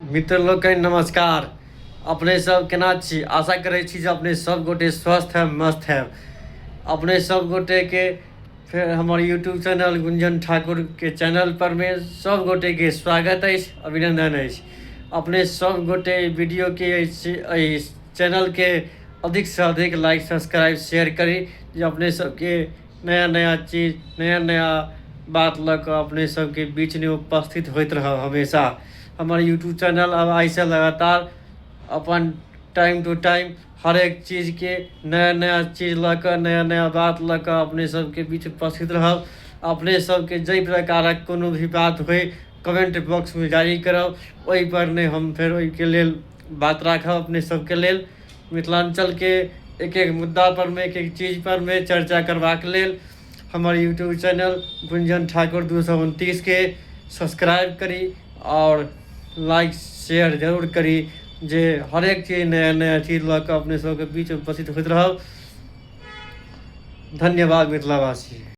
मित्र लोकनि नमस्कार। अपने सब केना छी? आशा करै छी जे अपने सब गोटे स्वस्थ हैं, मस्त हैं। अपने सब गोटे के फिर हमर यूट्यूब चैनल गुंजन ठाकुर के चैनल पर में सब गोटे के स्वागत है, अभिनंदन है। अपने सब गोटे वीडियो के चैनल के अधिक से अधिक लाइक सब्सक्राइब शेयर करी, जो अपने सबके नया नया चीज़ नया नया बात लग अपने सबके बीच में उपस्थित होते रह हमेशा। हमारे यूट्यूब चैनल अब ऐसे लगातार अपन टाइम टू टाइम हर एक चीज़ के नया नया चीज़ लकर नया नया बात लकर अपने सबके बीच उपस्थित रहब। अपने सबके जै प्रकारक कोनो भी बात हुए कमेंट बॉक्स में जारी करब, ओहि पर ने हम फिर ओहि के लेल बात राखब। अपने सबके लेल मिथिलांचल के एक एक मुद्दा पर में एक एक चीज़ पर में चर्चा करबाक लेल हमारे यूट्यूब चैनल गुंजन ठाकुर 229 के सब्सक्राइब करी और लाइक शेयर जरूर करी, जे हर एक चीज़ नया नया चीज़ लग अपने सबके बीच उपस्थित होते रहब। धन्यवाद मिथिलावासी।